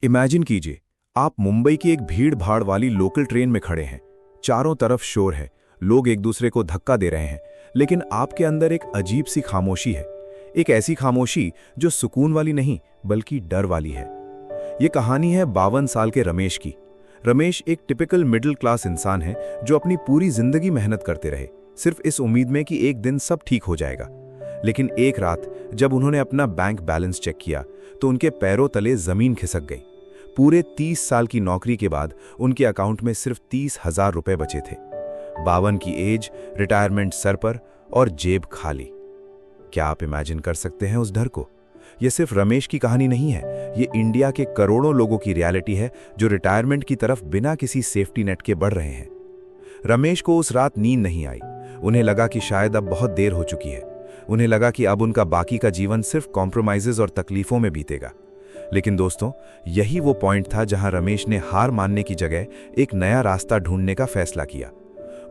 Imagine कीजिए, आप मुंबई की एक भीड़-भाड़ वाली लोकल ट्रेन में खड़े हैं। चारों तरफ शोर है, लोग एक दूसरे को धक्का दे रहे हैं, लेकिन आपके अंदर एक अजीब सी खामोशी है। एक ऐसी खामोशी जो सुकून वाली नहीं, बल्कि डर वाली है। ये कहानी है 52 साल के रमेश की। रमेश एक टिपिकल मिडिल क्लास इंसान है जो अपनी पूरी जिंदगी मेहनत करते रहे, सिर्फ इस उम्मीद में कि एक दिन सब ठीक हो जाएगा। लेकिन एक रात जब उन्होंने अपना बैंक बैलेंस चेक किया तो उनके पैरों तले जमीन खिसक गई। पूरे 30 साल की नौकरी के बाद उनके अकाउंट में सिर्फ 30,000 रुपए बचे थे। 52 की एज, रिटायरमेंट सर पर और जेब खाली। क्या आप इमेजिन कर सकते हैं उस डर को? यह सिर्फ रमेश की कहानी नहीं है, ये इंडिया के करोड़ों लोगों की रियलिटी है जो रिटायरमेंट की तरफ बिना किसी सेफ्टी नेट के बढ़ रहे हैं। रमेश को उस रात नींद नहीं आई। उन्हें लगा कि शायद अब बहुत देर हो चुकी है। उन्हें लगा कि अब उनका बाकी का जीवन सिर्फ कॉम्प्रोमाइजेज और तकलीफों में बीतेगा। लेकिन दोस्तों, यही वो पॉइंट था जहां रमेश ने हार मानने की जगह एक नया रास्ता ढूंढने का फैसला किया।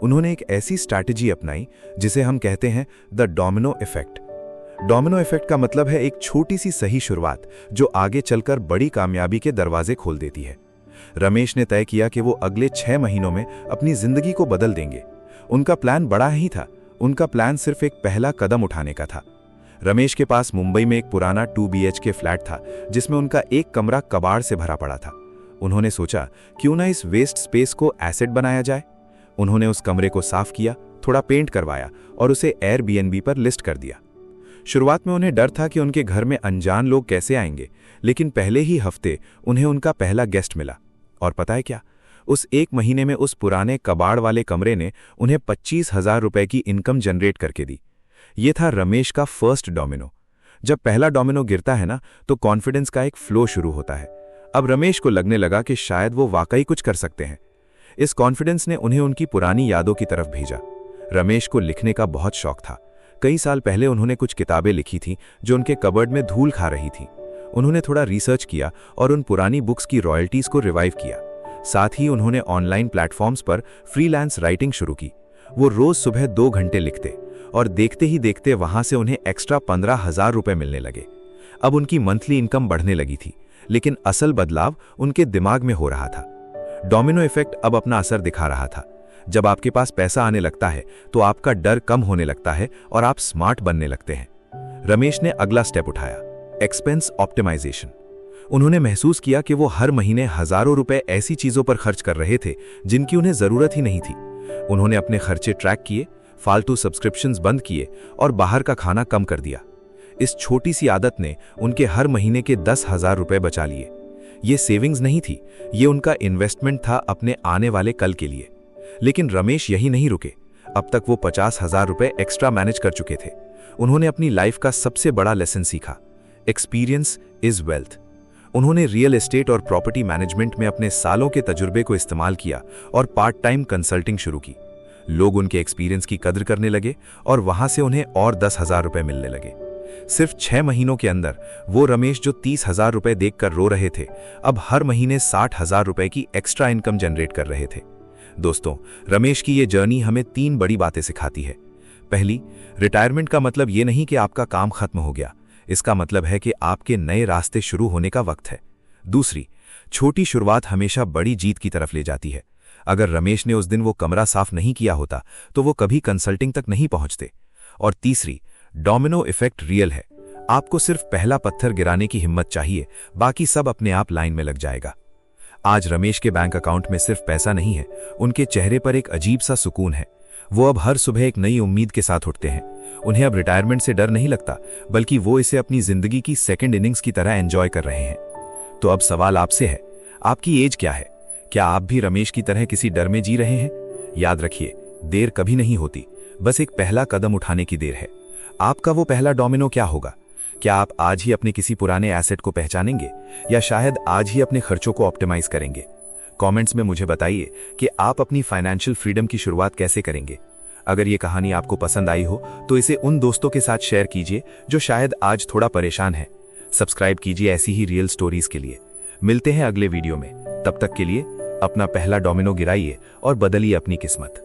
उन्होंने एक ऐसी स्ट्रैटेजी अपनाई जिसे हम कहते हैं the domino effect. Domino effect का मतलब है एक छोटी सी सही शुरुआत जो आगे चलकर बड़ी कामयाबी के दरवाजे खोल देती है। रमेश ने तय किया कि वो अगले 6 महीनों में अपनी जिंदगी को बदल देंगे। उनका प्लान बड़ा ही था। उनका प्लान सिर्फ एक पहला कदम उठाने का था। रमेश के पास मुंबई में एक पुराना 2 BHK फ्लैट था जिसमें उनका एक कमरा कबाड़ से भरा पड़ा था। उन्होंने सोचा, क्यों ना इस वेस्ट स्पेस को एसेट बनाया जाए। उन्होंने उस कमरे को साफ किया, थोड़ा पेंट करवाया और उसे एयरबीएनबी पर लिस्ट कर दिया। शुरुआत में उन्हें डर था कि उनके घर में अनजान लोग कैसे आएंगे, लेकिन पहले ही हफ्ते उन्हें उनका पहला गेस्ट मिला। और पता है क्या? उस 1 महीने में उस पुराने कबाड़ वाले कमरे ने उन्हें 25,000 रुपए की इनकम जनरेट करके दी। ये था रमेश का फर्स्ट डोमिनो। जब पहला डोमिनो गिरता है ना, तो कॉन्फिडेंस का एक फ्लो शुरू होता है। अब रमेश को लगने लगा कि शायद वो वाकई कुछ कर सकते हैं। इस कॉन्फिडेंस ने उन्हें उनकी पुरानी यादों की तरफ भेजा। रमेश को लिखने का बहुत शौक था। कई साल पहले उन्होंने कुछ किताबें लिखी थी जो उनके कबर्ड में धूल खा रही थी। उन्होंने थोड़ा रिसर्च किया और उन पुरानी बुक्स की रॉयल्टीज को रिवाइव किया। साथ ही उन्होंने ऑनलाइन प्लेटफॉर्म्स पर फ्रीलांस राइटिंग शुरू की। वो रोज सुबह 2 घंटे लिखते और देखते ही देखते वहां से उन्हें एक्स्ट्रा 15,000 रुपए मिलने लगे। अब उनकी मंथली इनकम बढ़ने लगी थी, लेकिन असल बदलाव उनके दिमाग में हो रहा था। डोमिनो इफेक्ट अब अपना असर दिखा रहा था। जब आपके पास पैसा आने लगता है तो आपका डर कम होने लगता है और आप स्मार्ट बनने लगते हैं। रमेश ने अगला स्टेप उठाया, एक्सपेंस ऑप्टिमाइजेशन। उन्होंने महसूस किया कि वो हर महीने हजारों रुपए ऐसी चीजों पर खर्च कर रहे थे जिनकी उन्हें जरूरत ही नहीं थी। उन्होंने अपने खर्चे ट्रैक किए, फालतू सब्सक्रिप्शंस बंद किए और बाहर का खाना कम कर दिया। इस छोटी सी आदत ने उनके हर महीने के 10,000 रुपए बचा लिए। ये सेविंग्स नहीं थी, ये उनका इन्वेस्टमेंट था अपने आने वाले कल के लिए। लेकिन रमेश यही नहीं रुके। अब तक वो 50,000 रुपए एक्स्ट्रा मैनेज कर चुके थे। उन्होंने अपनी लाइफ का सबसे बड़ा लेसन सीखा, एक्सपीरियंस इज वेल्थ। उन्होंने रियल एस्टेट और प्रॉपर्टी मैनेजमेंट में अपने सालों के तजुर्बे को इस्तेमाल किया और पार्ट टाइम कंसल्टिंग शुरू की। लोग उनके एक्सपीरियंस की कदर करने लगे और वहां से उन्हें और 10,000 रुपए मिलने लगे। सिर्फ 6 महीनों के अंदर वो रमेश जो 30,000 रुपए देखकर रो रहे थे, अब हर महीने 60,000 रुपए की एक्स्ट्रा इनकम जनरेट कर रहे थे। दोस्तों, रमेश की ये जर्नी हमें 3 बड़ी बातें सिखाती है। पहली, रिटायरमेंट का मतलब ये नहीं कि आपका काम खत्म हो गया। इसका मतलब है कि आपके नए रास्ते शुरू होने का वक्त है। दूसरी, छोटी शुरुआत हमेशा बड़ी जीत की तरफ ले जाती है। अगर रमेश ने उस दिन वो कमरा साफ नहीं किया होता तो वो कभी कंसल्टिंग तक नहीं पहुंचते। और तीसरी, डोमिनो इफेक्ट रियल है। आपको सिर्फ पहला पत्थर गिराने की हिम्मत चाहिए, बाकी सब अपने आप लाइन में लग जाएगा। आज रमेश के बैंक अकाउंट में सिर्फ पैसा नहीं है, उनके चेहरे पर एक अजीब सा सुकून है। वो अब हर सुबह एक नई उम्मीद के साथ उठते हैं। उन्हें अब रिटायरमेंट से डर नहीं लगता, बल्कि वो इसे अपनी जिंदगी की सेकंड इनिंग्स की तरह एंजॉय कर रहे हैं। तो अब सवाल आपसे है, आपकी एज क्या है? क्या आप भी रमेश की तरह किसी डर में जी रहे हैं? याद रखिए, देर कभी नहीं होती, बस एक पहला कदम उठाने की देर है। आपका वो पहला डोमिनो क्या होगा? क्या आप आज ही अपने किसी पुराने एसेट को पहचानेंगे या शायद आज ही अपने खर्चों को ऑप्टिमाइज करेंगे? कमेंट्स में मुझे बताइए कि आप अपनी फाइनेंशियल फ्रीडम की शुरुआत कैसे करेंगे। अगर ये कहानी आपको पसंद आई हो तो इसे उन दोस्तों के साथ शेयर कीजिए जो शायद आज थोड़ा परेशान है। सब्सक्राइब कीजिए ऐसी ही रियल स्टोरीज के लिए। मिलते हैं अगले वीडियो में। तब तक के लिए अपना पहला डोमिनो गिराइए और बदलिए अपनी किस्मत।